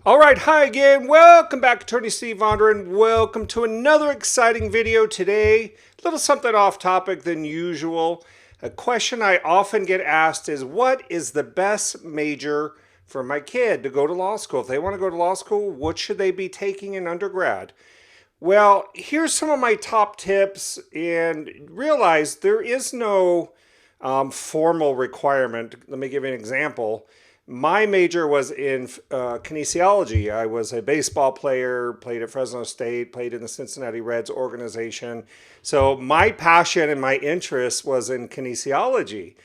All right, hi again. Welcome back, Attorney Steve Vondran. Welcome to another exciting video today. A little something off topic than usual. A question I often get asked is, what is the best major for my kid to go to law school? If they want to go to law school, what should they be taking in undergrad? Well, here's some of my top tips, and realize there is no formal requirement. Let me give you an example. My major was in kinesiology. I was a baseball player, played at Fresno State, played in the Cincinnati Reds organization. So my passion and my interest was in kinesiology.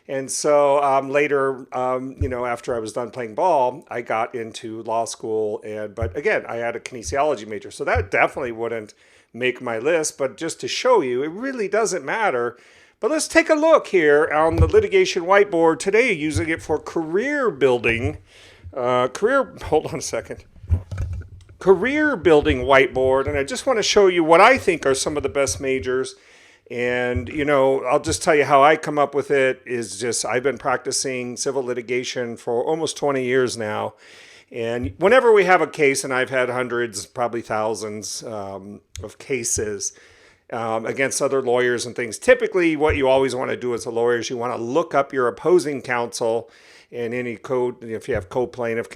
And so later, after I was done playing ball, I got into law school. But again, I had a kinesiology major. So that definitely wouldn't make my list. But just to show you, it really doesn't matter. But let's take a look here on the litigation whiteboard today, using it for career building. Hold on a second. Career building whiteboard. And I just want to show you what I think are some of the best majors. And, I'll just tell you how I come up with it is just I've been practicing civil litigation for almost 20 years now. And whenever we have a case, and I've had hundreds, probably thousands of cases, against other lawyers and things. Typically, what you always want to do as a lawyer is you want to look up your opposing counsel in any code. If you have co-plaintiff,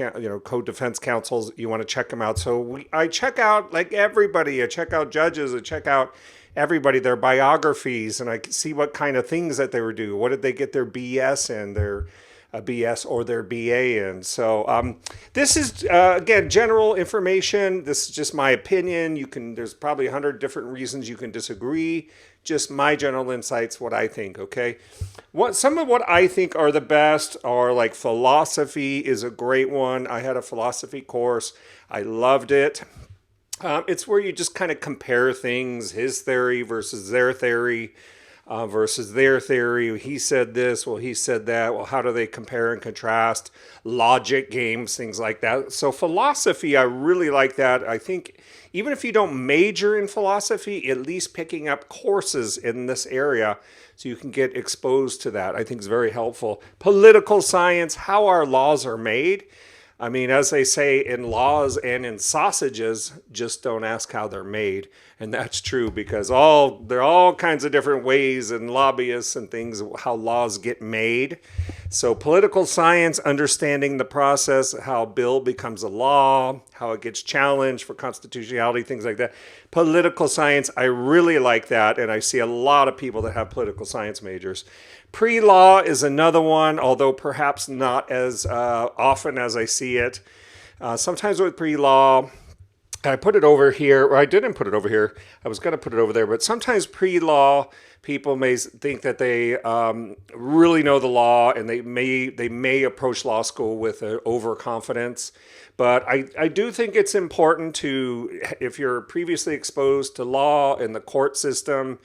co-defense counsels, you want to check them out. So I check out like everybody. I check out judges. I check out everybody, their biographies, and I see what kind of things that they were doing. What did they get their BS in, their BS or their BA in? So this is, again, general information. This is just my opinion. There's probably 100 different reasons you can disagree. Just my general insights, what I think, okay? Some of what I think are the best are like philosophy is a great one. I had a philosophy course. I loved it. It's where you just kind of compare things, his theory versus their theory. He said this, well, he said that. Well, how do they compare and contrast? Logic games, things like that. So philosophy, I really like that. I think even if you don't major in philosophy, at least picking up courses in this area so you can get exposed to that, I think is very helpful. Political science, how our laws are made. I mean, as they say in laws and in sausages, just don't ask how they're made. And that's true because there are all kinds of different ways and lobbyists and things, how laws get made. So political science, understanding the process, how a bill becomes a law, how it gets challenged for constitutionality, things like that. Political science, I really like that. And I see a lot of people that have political science majors. Pre-law is another one, although perhaps not as often as I see it. Sometimes with pre-law, I put it over here, or I didn't put it over here. I was going to put it over there, but sometimes pre-law people may think that they really know the law, and they may approach law school with an overconfidence. But I do think it's important to, if you're previously exposed to law in the court system,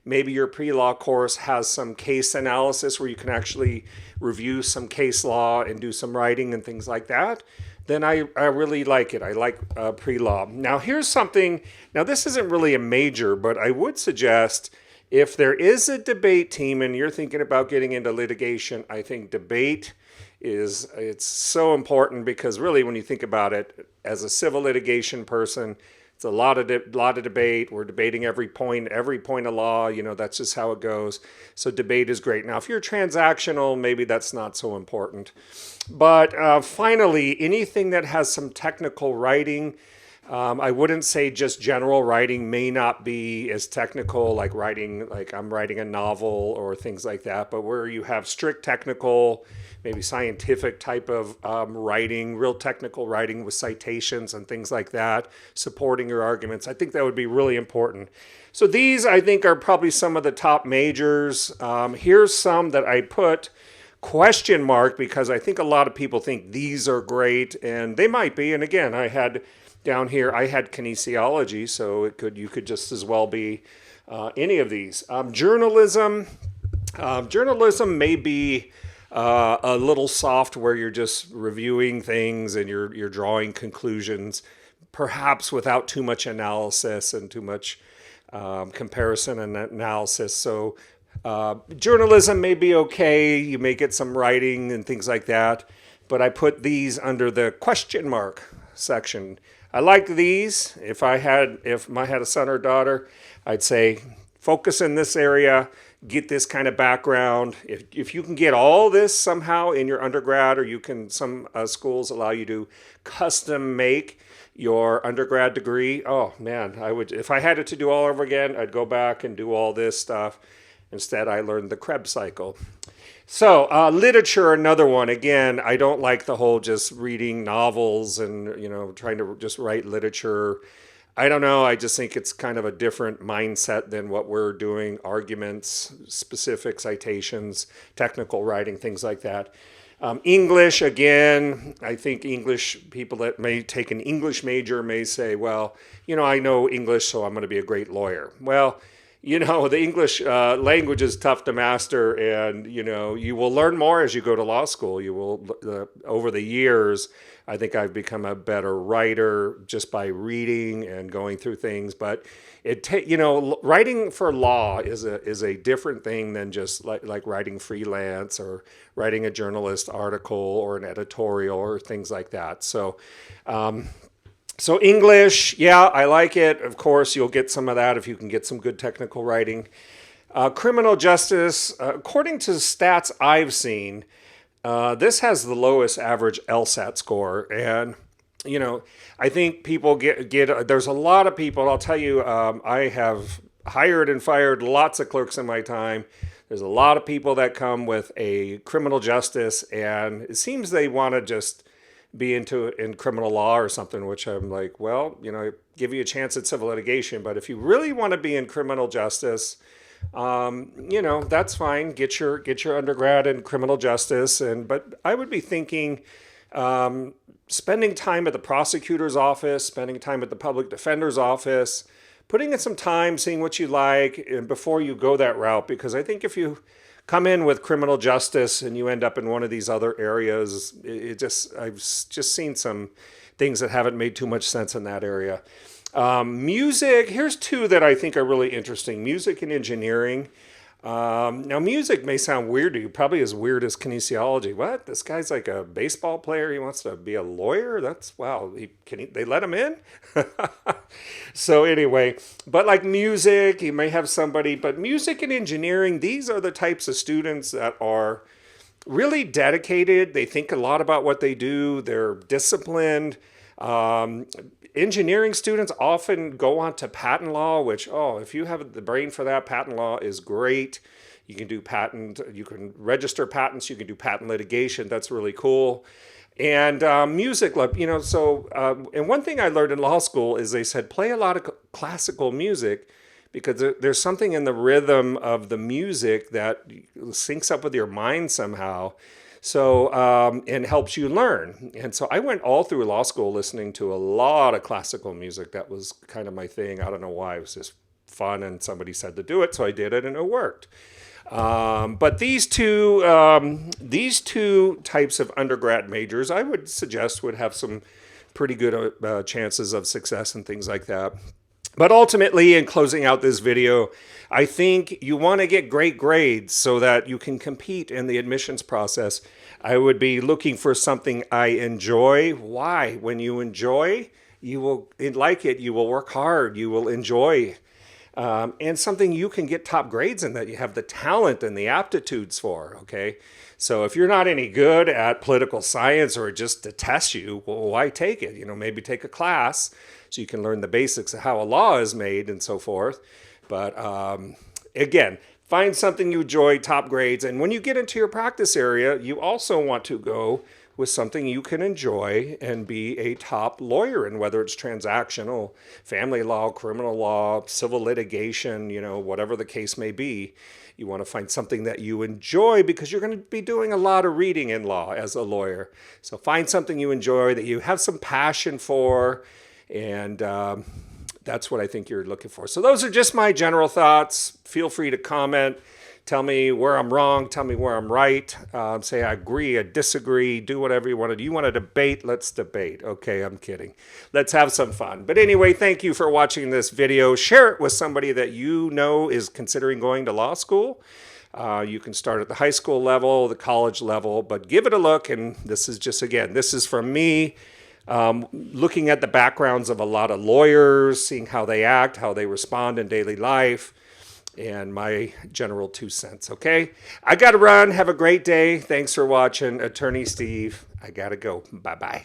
maybe your pre-law course has some case analysis where you can actually review some case law and do some writing and things like that, then I really like it. I like pre-law. Now here's something, now this isn't really a major, but I would suggest if there is a debate team and you're thinking about getting into litigation, I think debate it's so important because really when you think about it, as a civil litigation person, it's a lot of debate. We're debating every point of law. That's just how it goes. So debate is great. Now, if you're transactional, maybe that's not so important. But finally, anything that has some technical writing, I wouldn't say just general writing may not be as technical, like I'm writing a novel or things like that. But where you have strict technical, maybe scientific type of writing, real technical writing with citations and things like that, supporting your arguments. I think that would be really important. So these, I think, are probably some of the top majors. Here's some that I put question mark because I think a lot of people think these are great, and they might be. And again, down here, I had kinesiology, so you could just as well be any of these. Journalism may be a little soft where you're just reviewing things and you're drawing conclusions, perhaps without too much analysis and too much comparison and analysis. So journalism may be okay. You may get some writing and things like that. But I put these under the question mark. section. I like these. If I had a son or daughter, I'd say focus in this area, get this kind of background. If you can get all this somehow in your undergrad, or some schools allow you to custom make your undergrad degree. Oh man, if I had it to do all over again, I'd go back and do all this stuff. Instead, I learned the Krebs cycle. So literature, another one. Again, I don't like the whole just reading novels and, trying to just write literature. I don't know. I just think it's kind of a different mindset than what we're doing. Arguments, specific citations, technical writing, things like that. English, again, I think English, people that may take an English major may say, well, I know English, so I'm going to be a great lawyer. Well, the English language is tough to master, and, you will learn more as you go to law school. You will, over the years, I think I've become a better writer just by reading and going through things. But writing for law is a different thing than just like writing freelance or writing a journalist article or an editorial or things like that. So, So English, yeah, I like it. Of course, you'll get some of that if you can get some good technical writing. Criminal justice, according to stats I've seen, this has the lowest average LSAT score. And, I think people there's a lot of people, I'll tell you, I have hired and fired lots of clerks in my time. There's a lot of people that come with a criminal justice, and it seems they want to just be in criminal law or something, which I'm like, well, give you a chance at civil litigation, but if you really want to be in criminal justice, that's fine. Get your undergrad in criminal justice, but I would be thinking, spending time at the prosecutor's office, spending time at the public defender's office, putting in some time, seeing what you like, and before you go that route, because I think if you come in with criminal justice and you end up in one of these other areas, I've just seen some things that haven't made too much sense in that area. Music, here's two that I think are really interesting. Music and engineering. Now, music may sound weird to you, probably as weird as kinesiology. What? This guy's like a baseball player. He wants to be a lawyer? Wow. They let him in? So anyway, but like music, you may have somebody, but music and engineering, these are the types of students that are really dedicated. They think a lot about what they do. They're disciplined. Engineering students often go on to patent law, which, if you have the brain for that, patent law is great. You can you can register patents, you can do patent litigation. That's really cool. And music, and one thing I learned in law school is they said, play a lot of classical music, because there's something in the rhythm of the music that syncs up with your mind somehow. So, and helps you learn. And so I went all through law school listening to a lot of classical music. That was kind of my thing. I don't know why. It was just fun, and somebody said to do it, so I did it, and it worked. But these two types of undergrad majors, I would suggest, would have some pretty good chances of success and things like that. But ultimately, in closing out this video, I think you want to get great grades so that you can compete in the admissions process. I would be looking for something I enjoy. Why? When you enjoy, you will like it. You will work hard. You will enjoy. And something you can get top grades in, that you have the talent and the aptitudes for, okay? So if you're not any good at political science, or just to test you, well, why take it? Maybe take a class so you can learn the basics of how a law is made and so forth. But again, find something you enjoy, top grades. And when you get into your practice area, you also want to go with something you can enjoy and be a top lawyer in, whether it's transactional, family law, criminal law, civil litigation, whatever the case may be. You want to find something that you enjoy, because you're going to be doing a lot of reading in law as a lawyer. So find something you enjoy, that you have some passion for, and that's what I think you're looking for. So those are just my general thoughts. Feel free to comment. Tell me where I'm wrong. Tell me where I'm right. Say I agree, I disagree. Do whatever you want to do. You want to debate? Let's debate. Okay, I'm kidding. Let's have some fun. But anyway, thank you for watching this video. Share it with somebody that you know is considering going to law school. You can start at the high school level, the college level, but give it a look. And this is just, again, this is from me. looking at the backgrounds of a lot of lawyers, seeing how they act, how they respond in daily life, and my general 2 cents. Okay, I got to run. Have a great day. Thanks for watching. Attorney Steve, I got to go. Bye bye.